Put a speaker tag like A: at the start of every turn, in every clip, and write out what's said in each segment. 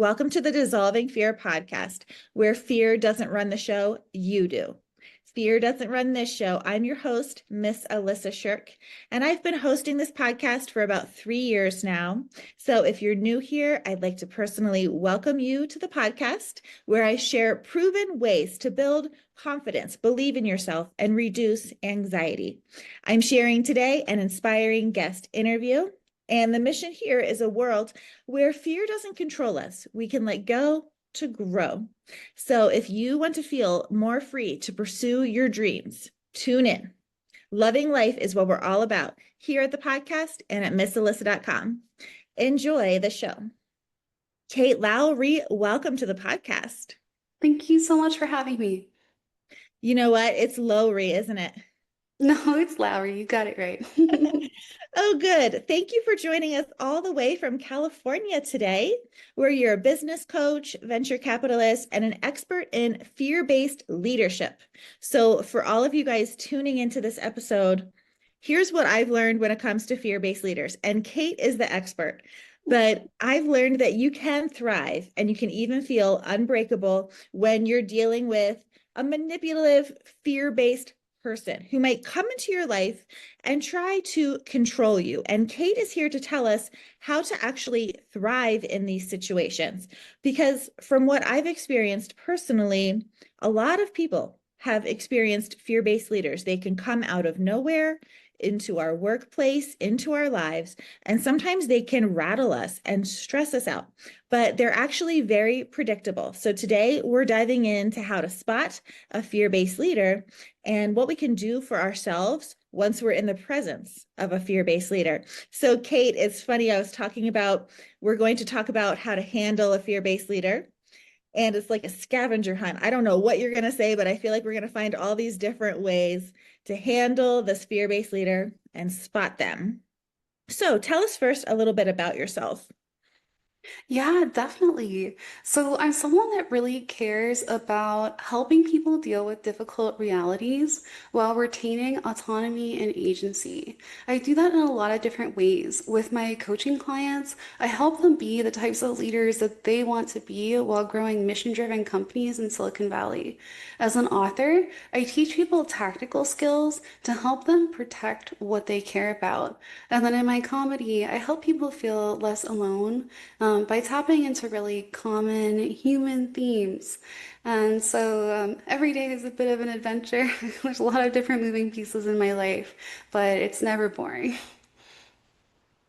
A: Welcome to the Dissolving Fear podcast, where fear doesn't run the show, you do. Fear doesn't run this show. I'm your host, Miss Alissa Shirk, and I've been hosting this podcast for about 3 years now. So if you're new here, I'd like to personally welcome you to the podcast, where I share proven ways to build confidence, believe in yourself, and reduce anxiety. I'm sharing today an inspiring guest interview. And the mission here is a world where fear doesn't control us. We can let go to grow. So if you want to feel more free to pursue your dreams, tune in. Loving life is what we're all about here at the podcast and at missalissa.com. Enjoy the show. Kate Lowry, welcome to the podcast.
B: Thank you so much for having me.
A: You know what? It's Lowry, isn't it?
B: No, it's Lowry. You got it right.
A: Oh, good. Thank you for joining us all the way from California today, where you're a business coach, venture capitalist, and an expert in fear-based leadership. So for all of you guys tuning into this episode, here's what I've learned when it comes to fear-based leaders. And Kate is the expert, but I've learned that you can thrive and you can even feel unbreakable when you're dealing with a manipulative, fear-based person who might come into your life and try to control you. And Kate is here to tell us how to actually thrive in these situations. Because from what I've experienced personally, a lot of people have experienced fear-based leaders. They can come out of nowhere into our workplace, into our lives, and sometimes they can rattle us and stress us out, but they're actually very predictable. So today we're diving into how to spot a fear-based leader and what we can do for ourselves once we're in the presence of a fear-based leader. So Kate, it's funny, we're going to talk about how to handle a fear-based leader. And it's like a scavenger hunt. I don't know what you're going to say, but I feel like we're going to find all these different ways to handle this fear-based leader and spot them. So tell us first a little bit about yourself.
B: Yeah, definitely. So I'm someone that really cares about helping people deal with difficult realities while retaining autonomy and agency. I do that in a lot of different ways. With my coaching clients, I help them be the types of leaders that they want to be while growing mission-driven companies in Silicon Valley. As an author, I teach people tactical skills to help them protect what they care about. And then in my comedy, I help people feel less alone by tapping into really common human themes. And so every day is a bit of an adventure. There's a lot of different moving pieces in my life, but it's never boring.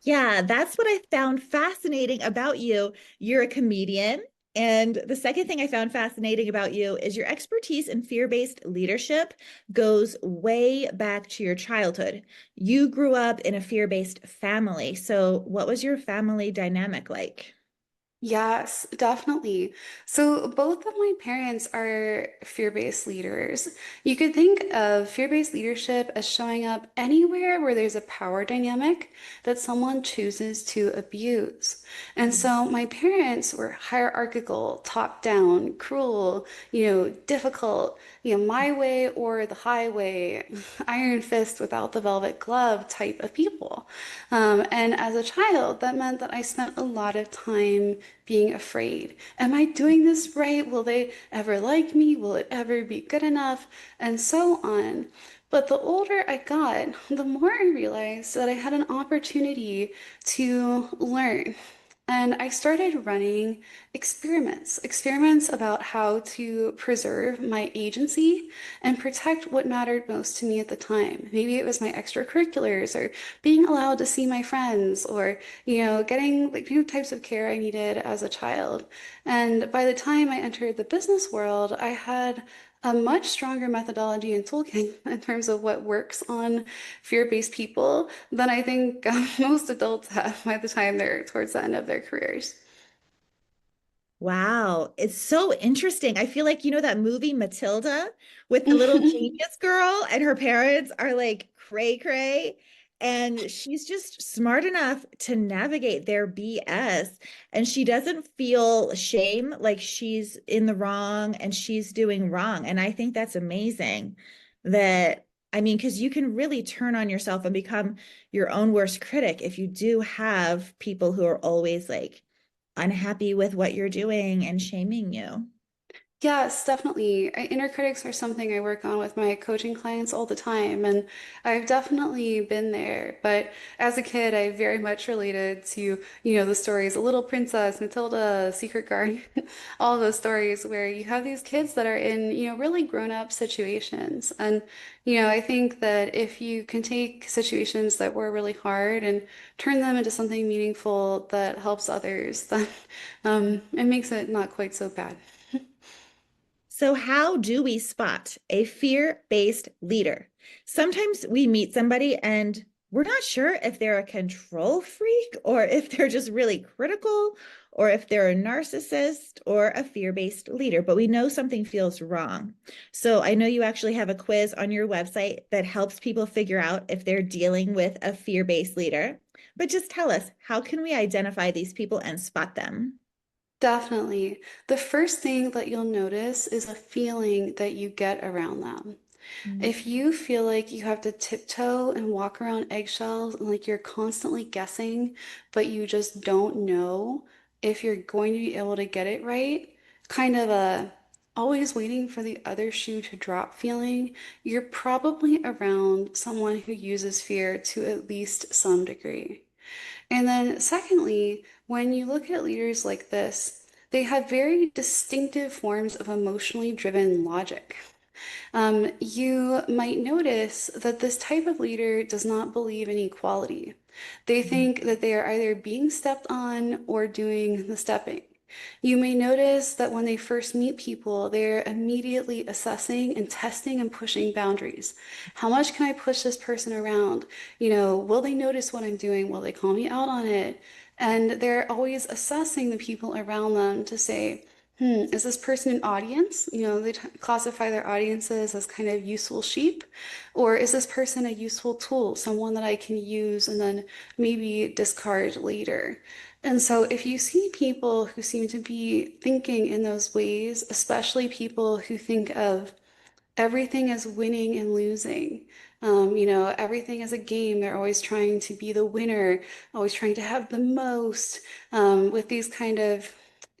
A: Yeah, that's what I found fascinating about you. You're a comedian. And the second thing I found fascinating about you is your expertise in fear-based leadership goes way back to your childhood. You grew up in a fear-based family. So, what was your family dynamic like?
B: Yes, definitely. So both of my parents are fear-based leaders. You could think of fear-based leadership as showing up anywhere where there's a power dynamic that someone chooses to abuse. And so my parents were hierarchical, top-down, cruel, difficult, my way or the highway, iron fist without the velvet glove type of people. And as a child, that meant that I spent a lot of time being afraid. Am I doing this right? Will they ever like me? Will it ever be good enough? And so on. But the older I got, the more I realized that I had an opportunity to learn. And I started running experiments about how to preserve my agency and protect what mattered most to me at the time. Maybe it was my extracurriculars or being allowed to see my friends or, getting like new types of care I needed as a child. And by the time I entered the business world, I had a much stronger methodology and toolkit in terms of what works on fear-based people than I think most adults have by the time they're towards the end of their careers.
A: Wow, it's so interesting. I feel like, you know, that movie Matilda with the little genius girl and her parents are like cray cray. And she's just smart enough to navigate their BS. And she doesn't feel shame like she's in the wrong and she's doing wrong. And I think that's amazing that, I mean, because you can really turn on yourself and become your own worst critic if you do have people who are always like, unhappy with what you're doing and shaming you.
B: Yes, definitely. Inner critics are something I work on with my coaching clients all the time, and I've definitely been there. But as a kid, I very much related to, the stories, The Little Princess, Matilda, Secret Garden, all those stories where you have these kids that are in, really grown-up situations. And, I think that if you can take situations that were really hard and turn them into something meaningful that helps others, then it makes it not quite so bad.
A: So, how do we spot a fear based leader? Sometimes we meet somebody and we're not sure if they're a control freak or if they're just really critical or if they're a narcissist or a fear based leader, but we know something feels wrong. So, I know you actually have a quiz on your website that helps people figure out if they're dealing with a fear based leader. But just tell us, how can we identify these people and spot them?
B: Definitely. The first thing that you'll notice is a feeling that you get around them.
A: Mm.
B: If you feel like you have to tiptoe and walk around eggshells and like you're constantly guessing, but you just don't know if you're going to be able to get it right, kind of a always waiting for the other shoe to drop feeling, you're probably around someone who uses fear to at least some degree. And then, secondly, when you look at leaders like this, they have very distinctive forms of emotionally driven logic. You might notice that this type of leader does not believe in equality. They think that they are either being stepped on or doing the stepping. You may notice that when they first meet people, they're immediately assessing and testing and pushing boundaries. How much can I push this person around? Will they notice what I'm doing? Will they call me out on it? And they're always assessing the people around them to say, is this person an audience? They classify their audiences as kind of useful sheep, or is this person a useful tool, someone that I can use and then maybe discard later? And so if you see people who seem to be thinking in those ways, especially people who think of everything as winning and losing. Everything is a game. They're always trying to be the winner, always trying to have the most, with these kind of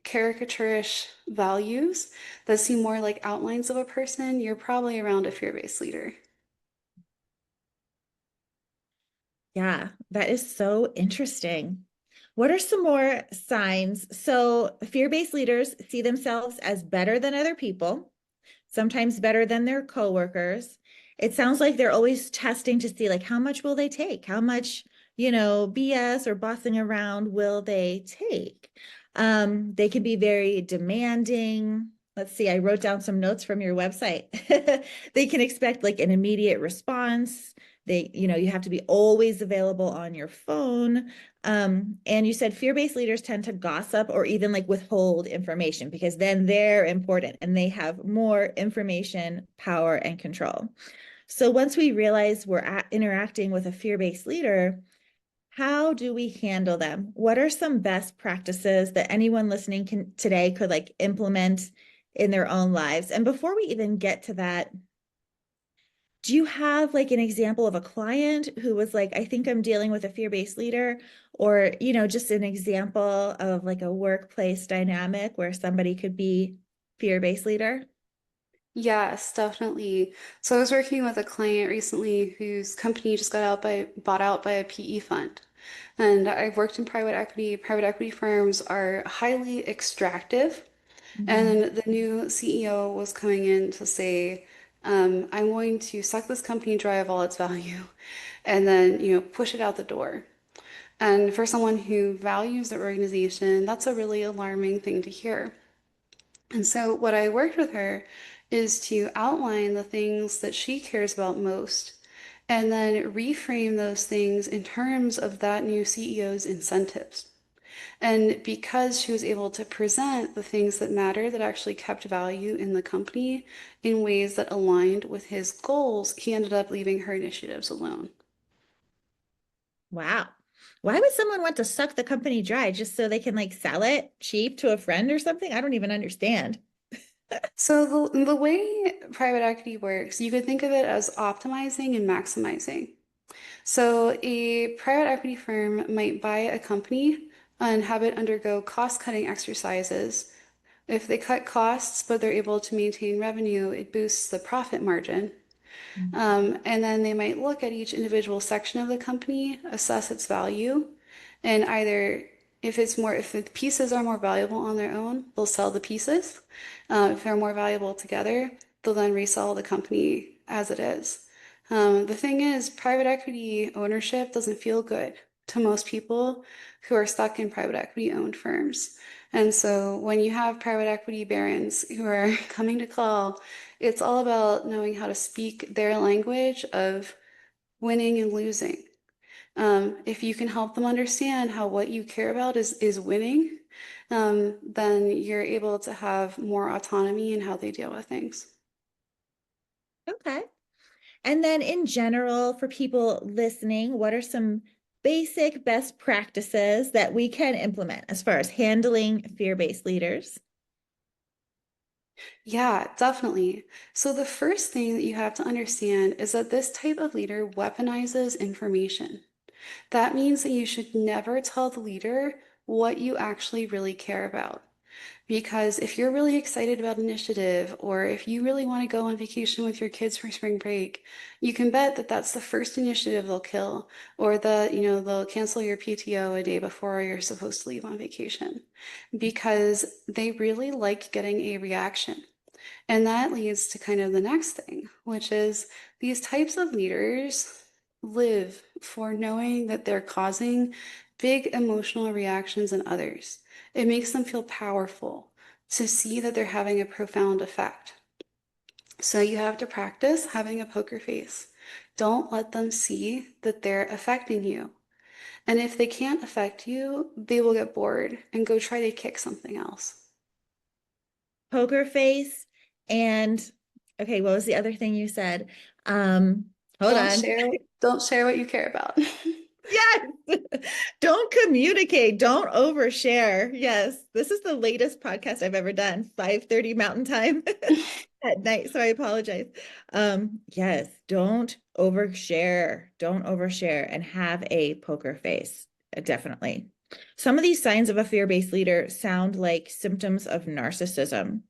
B: caricaturish values that seem more like outlines of a person. You're probably around a fear-based leader.
A: Yeah, that is so interesting. What are some more signs? So, fear-based leaders see themselves as better than other people, sometimes better than their coworkers. It sounds like they're always testing to see like how much will they take? How much, BS or bossing around will they take? They can be very demanding. Let's see, I wrote down some notes from your website. They can expect like an immediate response. You have to be always available on your phone. And you said fear-based leaders tend to gossip or even like withhold information because then they're important and they have more information, power, and control. So once we realize we're interacting with a fear-based leader, how do we handle them? What are some best practices that anyone listening can today could like implement in their own lives? And before we even get to that, do you have like an example of a client who was like, I think I'm dealing with a fear-based leader, or, just an example of like a workplace dynamic where somebody could be fear-based leader?
B: Yes, definitely. So I was working with a client recently whose company just bought out by a PE fund. And I've worked in private equity. Private equity firms are highly extractive. And
A: Mhm.
B: then the new CEO was coming in to say, I'm going to suck this company dry of all its value and then, push it out the door. And for someone who values their organization, that's a really alarming thing to hear. And so, what I worked with her is to outline the things that she cares about most and then reframe those things in terms of that new CEO's incentives. And because she was able to present the things that matter that actually kept value in the company in ways that aligned with his goals, he ended up leaving her initiatives alone.
A: Wow. Why would someone want to suck the company dry just so they can like sell it cheap to a friend or something? I don't even understand.
B: So the way private equity works, you could think of it as optimizing and maximizing. So a private equity firm might buy a company and have it undergo cost-cutting exercises. If they cut costs, but they're able to maintain revenue, it boosts the profit margin. And then they might look at each individual section of the company, assess its value, and either if the pieces are more valuable on their own, they'll sell the pieces. If they're more valuable together, they'll then resell the company as it is. The thing is, private equity ownership doesn't feel good to most people who are stuck in private equity owned firms. And so when you have private equity barons who are coming to call, it's all about knowing how to speak their language of winning and losing. If you can help them understand how what you care about is winning, then you're able to have more autonomy in how they deal with things.
A: Okay. And then in general, for people listening, what are some basic best practices that we can implement as far as handling fear-based leaders?
B: Yeah, definitely. So the first thing that you have to understand is that this type of leader weaponizes information. That means that you should never tell the leader what you actually really care about. Because if you're really excited about initiative, or if you really want to go on vacation with your kids for spring break, you can bet that that's the first initiative they'll kill, or they'll cancel your PTO a day before you're supposed to leave on vacation, because they really like getting a reaction. And that leads to kind of the next thing, which is these types of leaders live for knowing that they're causing big emotional reactions in others. It makes them feel powerful to see that they're having a profound effect. So you have to practice having a poker face. Don't let them see that they're affecting you. And if they can't affect you, they will get bored and go try to kick something else.
A: Poker face and okay, what was the other thing you said? Um, Hold
B: Don't
A: on.
B: share, don't share what you care about.
A: Yes. Don't communicate. Don't overshare. Yes. This is the latest podcast I've ever done, 5:30 Mountain Time at night. So I apologize. Yes, don't overshare. Don't overshare and have a poker face. Definitely. Some of these signs of a fear-based leader sound like symptoms of narcissism,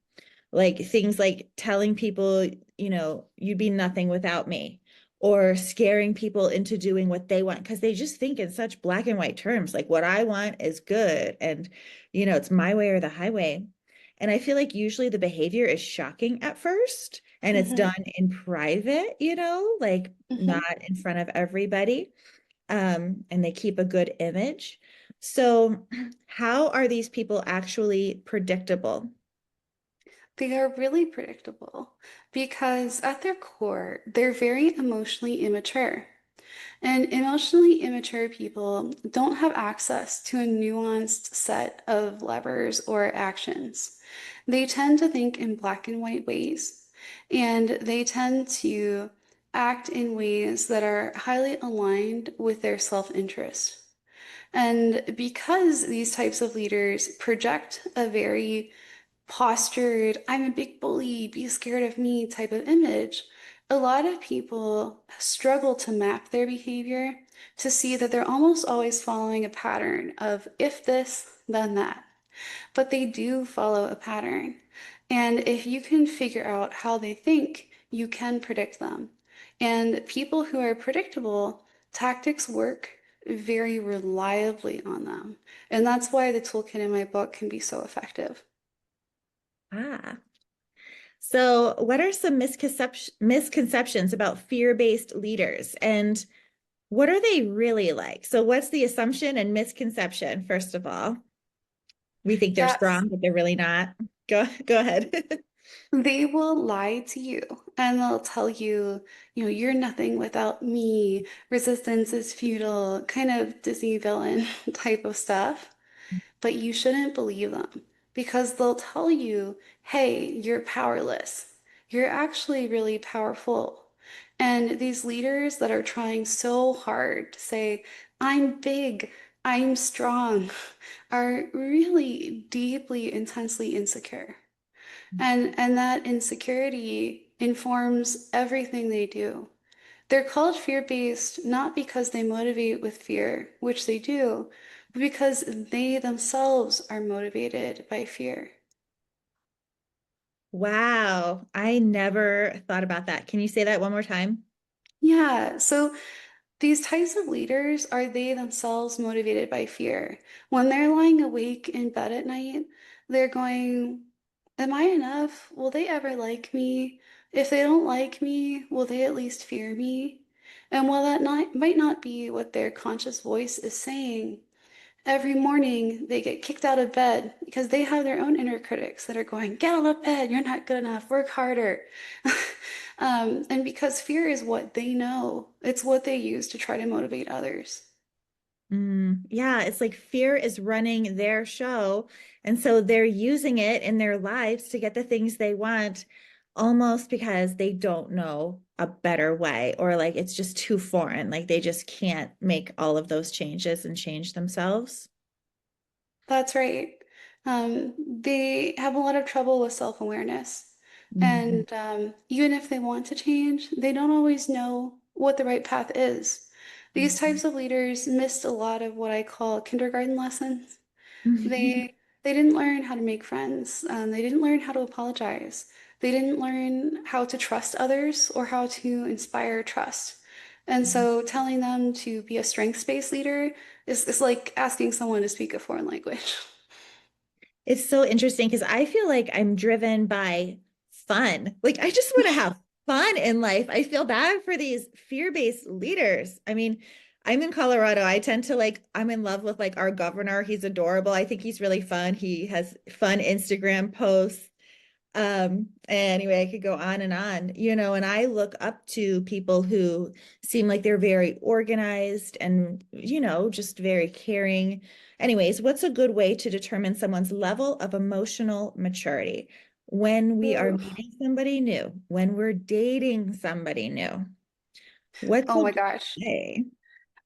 A: like things like telling people, you'd be nothing without me, or scaring people into doing what they want because they just think in such black and white terms, like what I want is good and, it's my way or the highway. And I feel like usually the behavior is shocking at first and it's
B: hmm
A: done in private, like
B: hmm
A: not in front of everybody. And they keep a good image. So, how are these people actually predictable?
B: They are really predictable because at their core, they're very emotionally immature. And emotionally immature people don't have access to a nuanced set of levers or actions. They tend to think in black and white ways, and they tend to act in ways that are highly aligned with their self-interest. And because these types of leaders project a very postured, I'm a big bully, be scared of me type of image, a lot of people struggle to map their behavior to see that they're almost always following a pattern of if this, then that. But they do follow a pattern. And if you can figure out how they think, you can predict them. And people who are predictable, tactics work very reliably on them. And that's why the toolkit in my book can be so effective.
A: Ah. So, what are some misconceptions about fear-based leaders and what are they really like? So, what's the assumption and misconception, first of all? We think they're
B: Yes.
A: strong, but they're really not. Go ahead.
B: They will lie to you and they'll tell you, you're nothing without me. Resistance is futile, kind of Disney villain type of stuff. But you shouldn't believe them because they'll tell you, hey, you're powerless. You're actually really powerful. And these leaders that are trying so hard to say, I'm big, I'm strong, are really deeply, intensely insecure. And that insecurity informs everything they do. They're called fear-based not because they motivate with fear, which they do, because they themselves are motivated by fear.
A: Wow. I never thought about that. Can you say that one more time?
B: Yeah, so these types of leaders are they themselves motivated by fear. When they're lying awake in bed at night, they're going, am I enough? Will they ever like me? If they don't like me, will they at least fear me? And while that not, might not be what their conscious voice is saying, every morning they get kicked out of bed because they have their own inner critics that are going, get out of bed, you're not good enough, work harder. And because fear is what they know, it's what they use to try to motivate others.
A: Yeah, it's like fear is running their show. And so they're using it in their lives to get the things they want, almost because they don't know a better way, or like it's just too foreign. Like they just can't make all of those changes and change themselves.
B: That's right. They have a lot of trouble with self-awareness.
A: Mhm.
B: And even if they want to change, they don't always know what the right path is. These types of leaders missed a lot of what I call kindergarten lessons.
A: Mhm.
B: They didn't learn how to make friends. They didn't learn how to apologize. They didn't learn how to trust others or how to inspire trust. And so telling them to be a strengths-based leader is like asking someone to speak a foreign language.
A: It's so interesting because I feel like I'm driven by fun. Like I just want to have fun in life. I feel bad for these fear-based leaders. I mean, I'm in Colorado. I tend to like, I'm in love with like our governor. He's adorable. I think he's really fun. He has fun Instagram posts. Anyway, I could go on and on, and I look up to people who seem like they're very organized and, just very caring. Anyways, what's a good way to determine someone's level of emotional maturity when we are
B: Ooh.
A: meeting somebody new, when we're dating somebody new? What's
B: Oh
A: a
B: my
A: good
B: gosh.
A: way?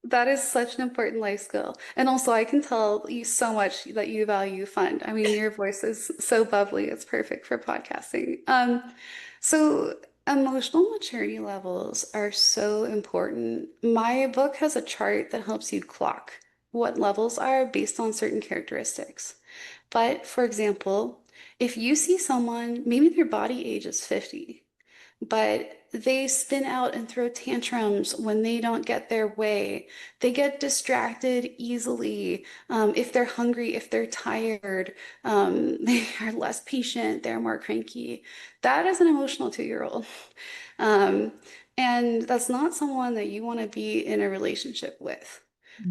B: That is such an important life skill. And also, I can tell you so much that you value fun. I mean, your voice is so bubbly. It's perfect for podcasting. So emotional maturity levels are so important. My book has a chart that helps you clock what levels are based on certain characteristics. But for example, if you see someone, maybe their body age is 50, but they spin out and throw tantrums when they don't get their way. They get distracted easily. If they're hungry, if they're tired, they are less patient, they're more cranky. That is an emotional 2-year-old. Um, and that's not someone that you want to be in a relationship with.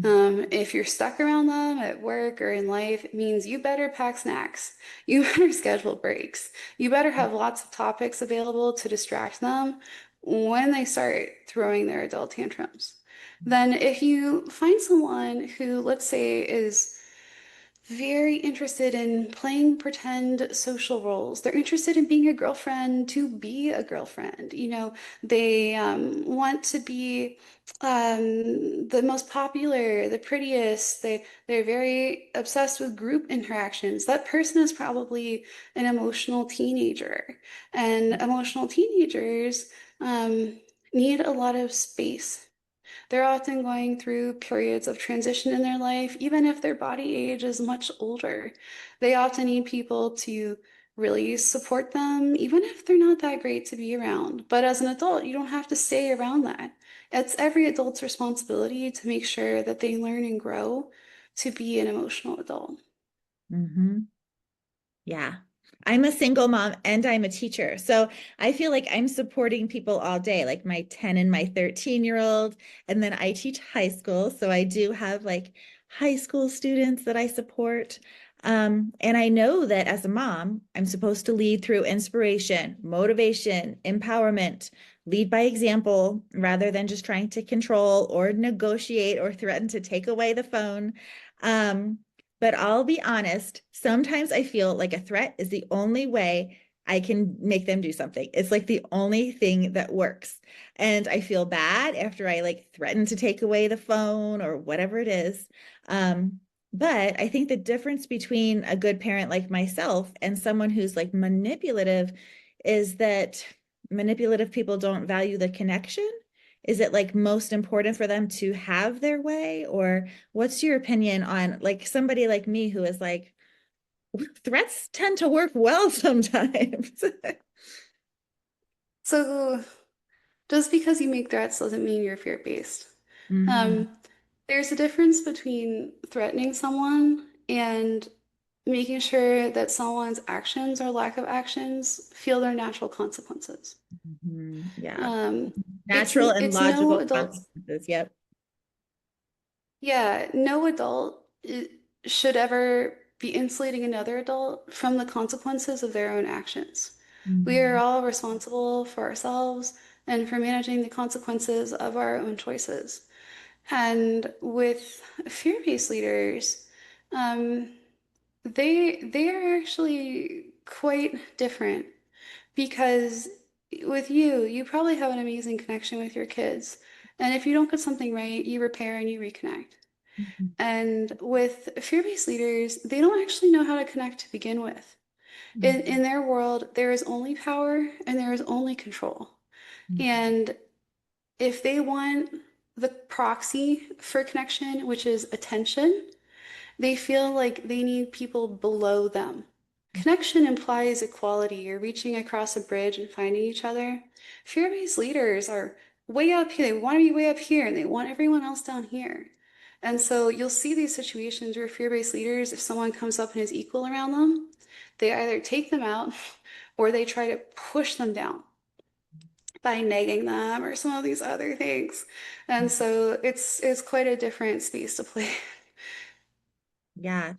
B: If you're stuck around them at work or in life, it means you better pack snacks. You better schedule breaks. You better have lots of topics available to distract them when they start throwing their adult tantrums. Then, if you find someone who, let's say, is very interested in playing pretend social roles. They're interested in being a girlfriend to be a girlfriend. They want to be the most popular, the prettiest. They're very obsessed with group interactions. That person is probably an emotional teenager, and emotional teenagers need a lot of space. They're often going through periods of transition in their life, even if their body age is much older. They often need people to really support them, even if they're not that great to be around. But as an adult, you don't have to stay around that. It's every adult's responsibility to make sure that they learn and grow to be an emotional adult.
A: Mhm. Yeah. I'm a single mom and I'm a teacher. So I feel like I'm supporting people all day, like my 10 and my 13-year-old. And then I teach high school. So I do have like high school students that I support. And I know that as a mom, I'm supposed to lead through inspiration, motivation, empowerment, lead by example rather than just trying to control or negotiate or threaten to take away the phone. Um, but I'll be honest, sometimes I feel like a threat is the only way I can make them do something. It's like the only thing that works. And I feel bad after I like threaten to take away the phone or whatever it is. But I think the difference between a good parent like myself and someone who's like manipulative is that manipulative people don't value the connection is it like most important for them to have their way? Or what's your opinion on like somebody like me who is like, threats tend to work well sometimes?
B: So just because you make threats doesn't mean you're fear-based.
A: Hmm.
B: Um, there's a difference between threatening someone and making sure that someone's actions or lack of actions feel their natural consequences.
A: Yeah.
B: Um,
A: Natural and
B: it's no
A: logical
B: adult,
A: consequences. Yep.
B: yeah, no adult should ever be insulating another adult from the consequences of their own actions. We are
A: Mhm.
B: all responsible for ourselves and for managing the consequences of our own choices. And with fear-based leaders, um, they are actually quite different because with you, you probably have an amazing connection with your kids. And if you don't get something right, you repair and you reconnect.
A: Mhm.
B: And with fear-based leaders, they don't actually know how to connect to begin with. In their world, there is only power and there is only control.
A: Mhm.
B: And if they want the proxy for connection, which is attention, they feel like they need people below them. Connection implies equality. You're reaching across a bridge and finding each other. Fear-based leaders are way up here. They want to be way up here and they want everyone else down here. And so you'll see these situations where fear-based leaders, if someone comes up and is equal around them, they either take them out or they try to push them down by nagging them or some of these other things. And so it's quite a different space to play.
A: Yeah.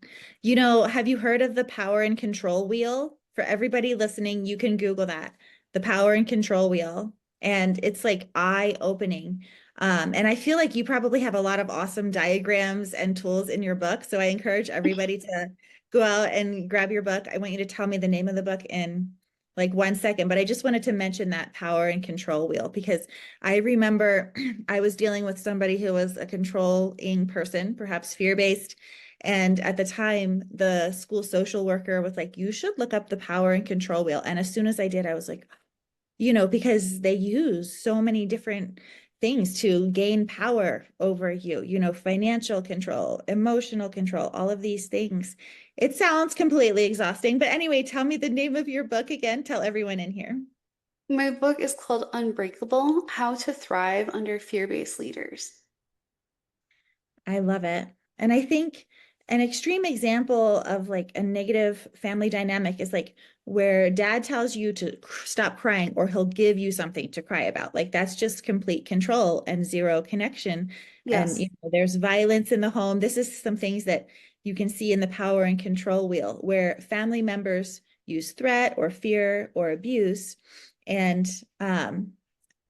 A: Have you heard of the power and control wheel? For everybody listening, you can Google that, the power and control wheel. And it's like eye-opening. And I feel like you probably have a lot of awesome diagrams and tools in your book. So I encourage everybody to go out and grab your book. I want you to tell me the name of the book in like 1 second, but I just wanted to mention that power and control wheel because I remember I was dealing with somebody who was a controlling person, perhaps fear-based. And at the time, the school social worker was like, you should look up the power and control wheel. And as soon as I did, I was like, because they use so many different things to gain power over you, financial control, emotional control, all of these things. It sounds completely exhausting. But anyway, tell me the name of your book again. Tell everyone in here.
B: My book is called Unbreakable: How to Thrive Under Fear-Based Leaders.
A: I love it. And I think an extreme example of like a negative family dynamic is like where dad tells you to stop crying or he'll give you something to cry about. Like that's just complete control and zero connection. And
B: Yes.
A: there's violence in the home. This is some things that you can see in the power and control wheel where family members use threat or fear or abuse. And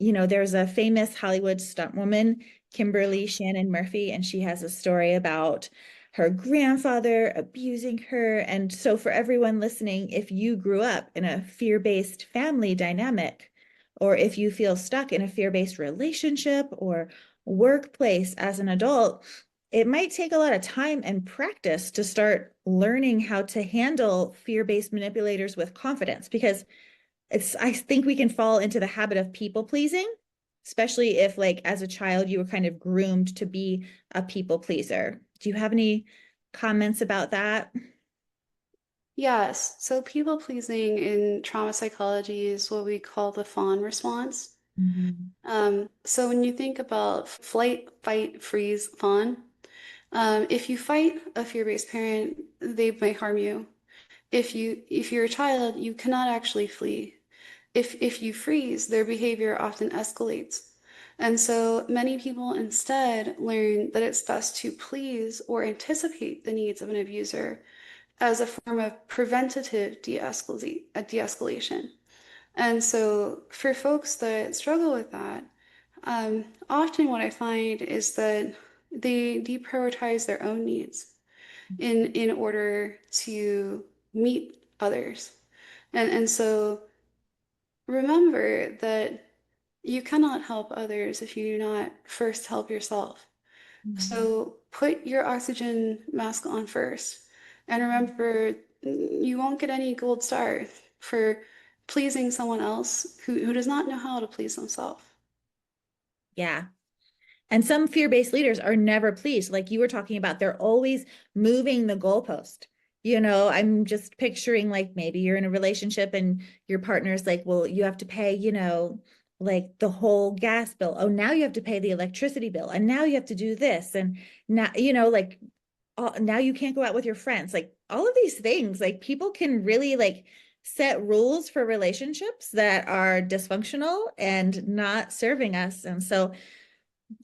A: there's a famous Hollywood stunt woman, Kimberly Shannon Murphy, and she has a story about her grandfather abusing her. And so, for everyone listening, if you grew up in a fear-based family dynamic, or if you feel stuck in a fear-based relationship or workplace as an adult, it might take a lot of time and practice to start learning how to handle fear-based manipulators with confidence because I think we can fall into the habit of people pleasing, especially if like as a child you were kind of groomed to be a people pleaser. Do you have any comments about that?
B: Yes. So people pleasing in trauma psychology is what we call the fawn response.
A: Mhm.
B: So when you think about flight, fight, freeze, fawn, if you fight a fear-based parent, they may harm you. If you're a child, you cannot actually flee. If you freeze, their behavior often escalates. And so many people instead learn that it's best to please or anticipate the needs of an abuser as a form of preventative de-escalation. And so for folks that struggle with that, often what I find is that they deprioritize their own needs in order to meet others. And so remember that you cannot help others if you do not first help yourself.
A: Mhm.
B: So put your oxygen mask on first. And remember, you won't get any gold star for pleasing someone else who does not know how to please themselves.
A: Yeah. And some fear-based leaders are never pleased. Like you were talking about, they're always moving the goalpost. I'm just picturing like maybe you're in a relationship and your partner's like, well, you have to pay, like the whole gas bill. Oh, now you have to pay the electricity bill. And now you have to do this. And now, like now you can't go out with your friends. Like all of these things, like people can really like set rules for relationships that are dysfunctional and not serving us. And so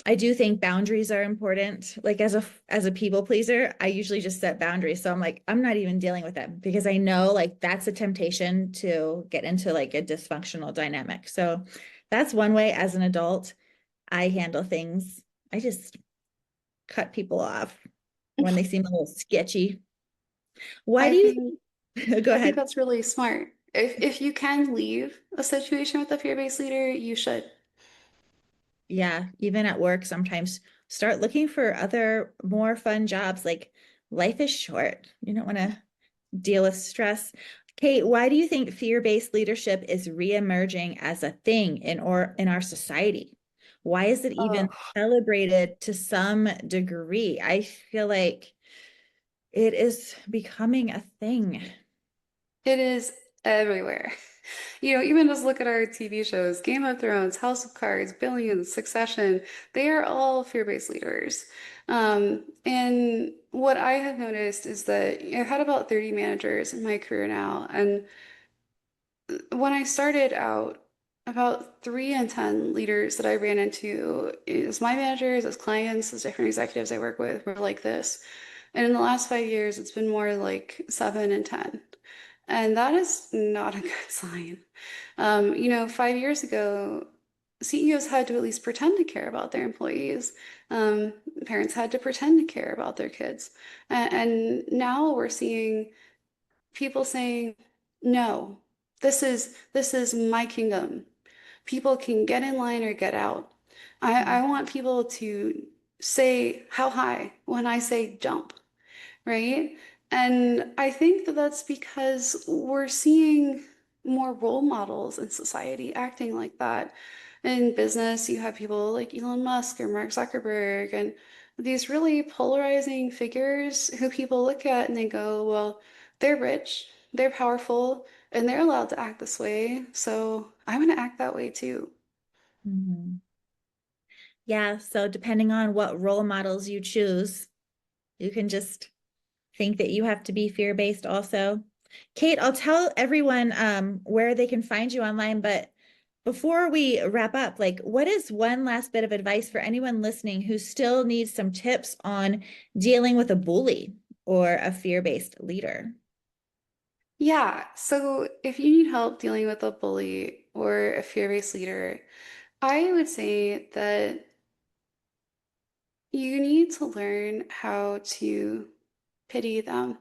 A: I do think boundaries are important. Like as a people pleaser, I usually just set boundaries. So I'm like, I'm not even dealing with them because I know like that's a temptation to get into like a dysfunctional dynamic. So that's one way as an adult I handle things. I just cut people off when they seem a little sketchy. Why
B: I
A: do you
B: think
A: go
B: I think
A: ahead?
B: that's really smart. If you can leave a situation with a fear-based leader, you should.
A: Yeah, even at work, sometimes start looking for other more fun jobs. Like life is short. You don't want to deal with stress. Kate, why do you think fear-based leadership is reemerging as a thing in our society? Why is it even
B: Oh,
A: celebrated to some degree? I feel like it is becoming a thing.
B: it is everywhere. Even just look at our TV shows, Game of Thrones, House of Cards, Billions, Succession, they are all fear-based leaders. And what I have noticed is that I've had about 30 managers in my career now, and when I started out, about 3 in 10 leaders that I ran into as my managers, as clients, as different executives I work with were like this. And in the last 5 years, it's been more like 7 in 10. And that is not a good sign. 5 years ago, CEOs had to at least pretend to care about their employees. Um, Parents had to pretend to care about their kids. And now we're seeing people saying, no, this is my kingdom. People can get in line or get out. I want people to say how high when I say jump, right? And I think that that's because we're seeing more role models in society acting like that. In business, you have people like Elon Musk or Mark Zuckerberg and these really polarizing figures who people look at and they go, well, they're rich, they're powerful, and they're allowed to act this way, so I want to act that way too.
A: Mhm. Yeah, so depending on what role models you choose, you can just think that you have to be fear-based also. Kate, I'll tell everyone where they can find you online, but before we wrap up, like what is one last bit of advice for anyone listening who still needs some tips on dealing with a bully or a fear-based leader?
B: Yeah, so if you need help dealing with a bully or a fear-based leader, I would say that you need to learn how to pity them.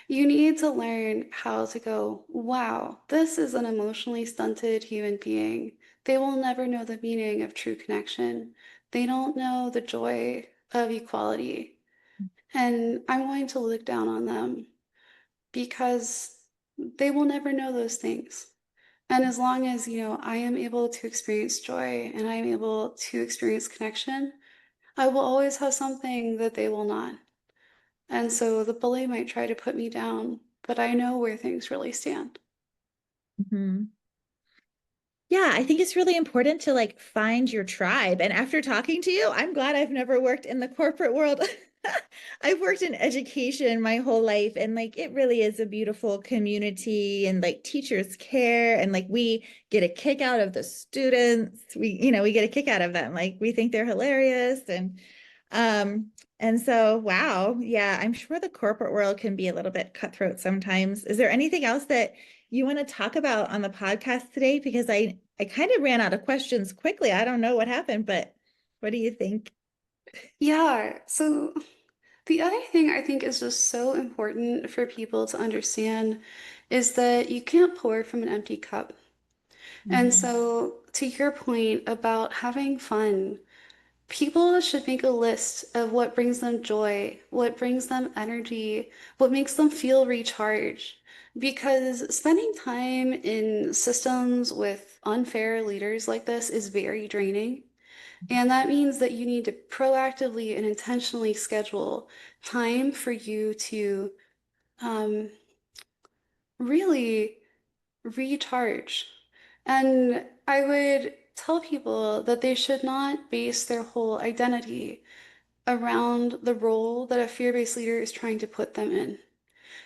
B: You need to learn how to go, wow, this is an emotionally stunted human being. They will never know the meaning of true connection. They don't know the joy of equality. And I'm going to look down on them because they will never know those things. And as long as, I am able to experience joy and I am able to experience connection, I will always have something that they will not. And so the bully might try to put me down, but I know where things really stand.
A: Mhm. Yeah, I think it's really important to like find your tribe. And after talking to you, I'm glad I've never worked in the corporate world. I've worked in education my whole life, and like it really is a beautiful community, and like teachers care, and like we get a kick out of the students. We get a kick out of them. Like we think they're hilarious, um and so wow, yeah, I'm sure the corporate world can be a little bit cutthroat sometimes. Is there anything else that you want to talk about on the podcast today? Because I kind of ran out of questions quickly. I don't know what happened, but what do you think?
B: Yeah, so the other thing I think is just so important for people to understand is that you can't pour from an empty cup. And
A: Mhm.
B: so, to your point about having fun, people should make a list of what brings them joy, what brings them energy, what makes them feel recharged. Because spending time in systems with unfair leaders like this is very draining. And that means that you need to proactively and intentionally schedule time for you to um, really recharge. And I would tell people that they should not base their whole identity around the role that a fear-based leader is trying to put them in.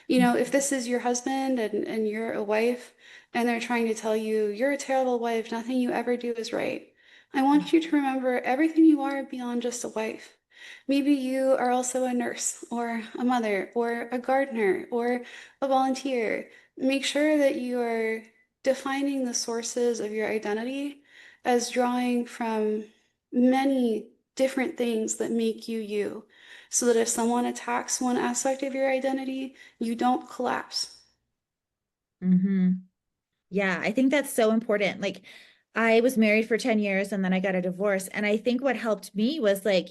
B: You know, if this is your husband and you're a wife and they're trying to tell you, you're a terrible wife, nothing you ever do is right, I want you to remember everything you are beyond just a wife. Maybe you are also a nurse or a mother or a gardener or a volunteer. Make sure that you are defining the sources of your identity as drawing from many different things that make you you, so that if someone attacks one aspect of your identity, you don't collapse.
A: Mm-hmm. Yeah, I think that's so important. Like, I was married for 10 years and then I got a divorce. And I think what helped me was like,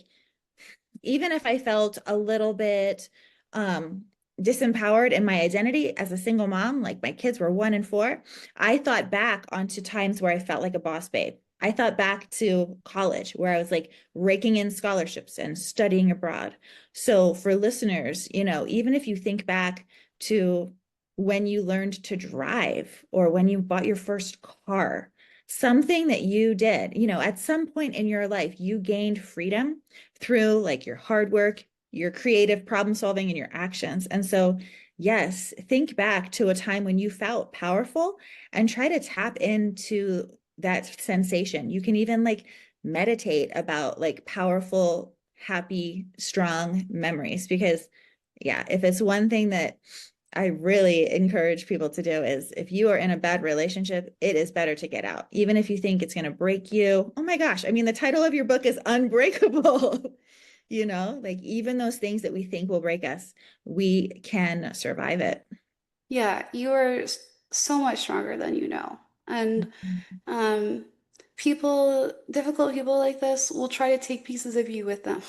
A: even if I felt a little bit disempowered in my identity as a single mom, like my kids were 1 and 4, I thought back onto times where I felt like a boss babe. I thought back to college where I was like raking in scholarships and studying abroad. So for listeners, even if you think back to when you learned to drive or when you bought your first car, something that you did, at some point in your life, you gained freedom through like your hard work, your creative problem solving, and your actions. And so, yes, think back to a time when you felt powerful and try to tap into that sensation. You can even like meditate about like powerful, happy, strong memories because, yeah, if it's one thing that I really encourage people to do is if you are in a bad relationship, it is better to get out. Even if you think it's going to break you. Oh my gosh. I mean, the title of your book is Unbreakable. Like even those things that we think will break us, we can survive it.
B: Yeah, you are so much stronger than you know. And um, difficult people like this will try to take pieces of you with them.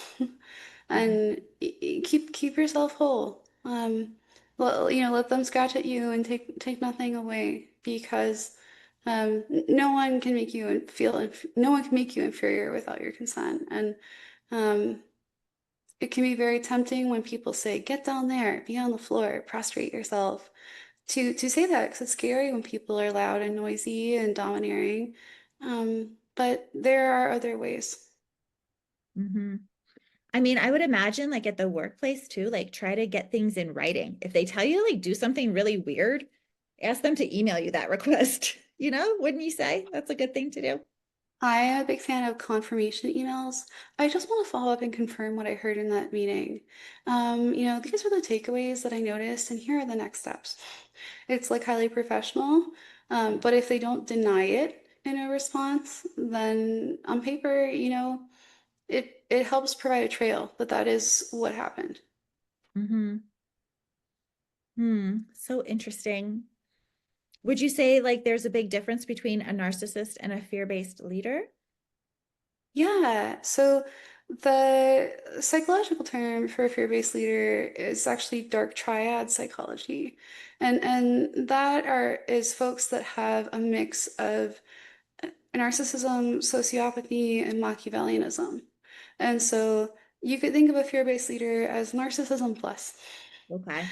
B: And keep yourself whole. Let them scratch at you and take nothing away because no one can make you no one can make you inferior without your consent. And um, it can be very tempting when people say, "Get down there, be on the floor, prostrate yourself." To say that because it's scary when people are loud and noisy and domineering. But there are other ways.
A: Mm-hmm. I mean, I would imagine like at the workplace too, like try to get things in writing. If they tell you like do something really weird, ask them to email you that request. Wouldn't you say that's a good thing to do?
B: I am a big fan of confirmation emails. I just want to follow up and confirm what I heard in that meeting. These are the takeaways that I noticed, and here are the next steps. It's like highly professional, but if they don't deny it in a response, then on paper, it helps provide a trail that that is what happened.
A: Mm-hmm. So interesting. Would you say like there's a big difference between a narcissist and a fear-based leader?
B: Yeah, so the psychological term for a fear-based leader is actually dark triad psychology. And that is folks that have a mix of narcissism, sociopathy, and Machiavellianism. And so you could think of a fear-based leader as narcissism plus.
A: Okay.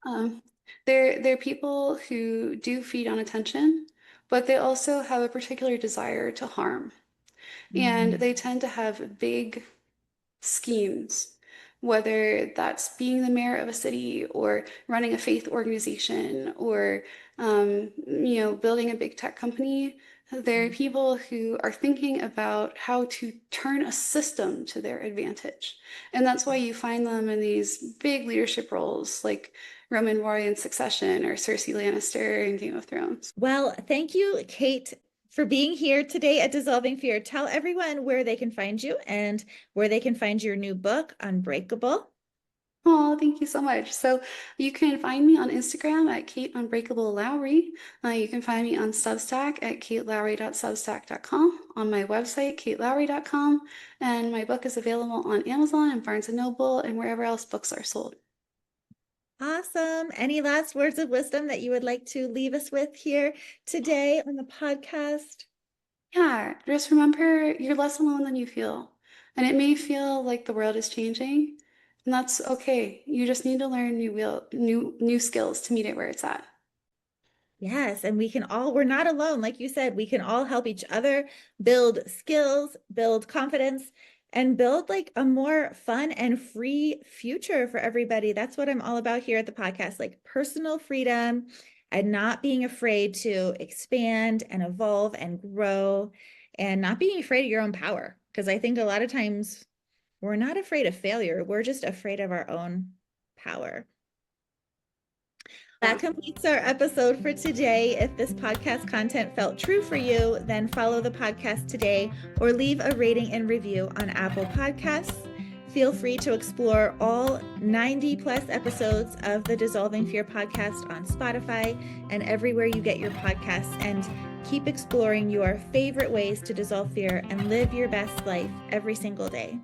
B: Um, they're people who do feed on attention, but they also have a particular desire to harm. And
A: Mhm.
B: they tend to have big schemes, whether that's being the mayor of a city or running a faith organization or, building a big tech company. There are people who are thinking about how to turn a system to their advantage. And that's why you find them in these big leadership roles like Roman warrior in Succession or Cersei Lannister in Game of Thrones.
A: Well, thank you, Kate, for being here today at Dissolving Fear. Tell everyone where they can find you and where they can find your new book, Unbreakable.
B: Oh, thank you so much. So you can find me on Instagram at Kate Unbreakable Lowry. You can find me on Substack at katelowry.substack.com, on my website, katelowry.com, and my book is available on Amazon and Barnes& and Noble and wherever else books are sold.
A: Awesome. Any last words of wisdom that you would like to leave us with here today on the podcast?
B: Yeah, just remember you're less alone than you feel. And it may feel like the world is changing, and that's okay. You just need to learn new skills to meet it where it's at.
A: Yes, and we're not alone. Like you said, we can all help each other build skills, build confidence, and build like a more fun and free future for everybody. That's what I'm all about here at the podcast, like personal freedom and not being afraid to expand and evolve and grow and not being afraid of your own power. Because I think a lot of times we're not afraid of failure, we're just afraid of our own power. That
B: Yeah.
A: completes our episode for today. If this podcast content felt true for you, then follow the podcast today or leave a rating and review on Apple Podcasts. Feel free to explore all 90 plus episodes of the Dissolving Fear podcast on Spotify and everywhere you get your podcasts, and keep exploring your favorite ways to dissolve fear and live your best life every single day.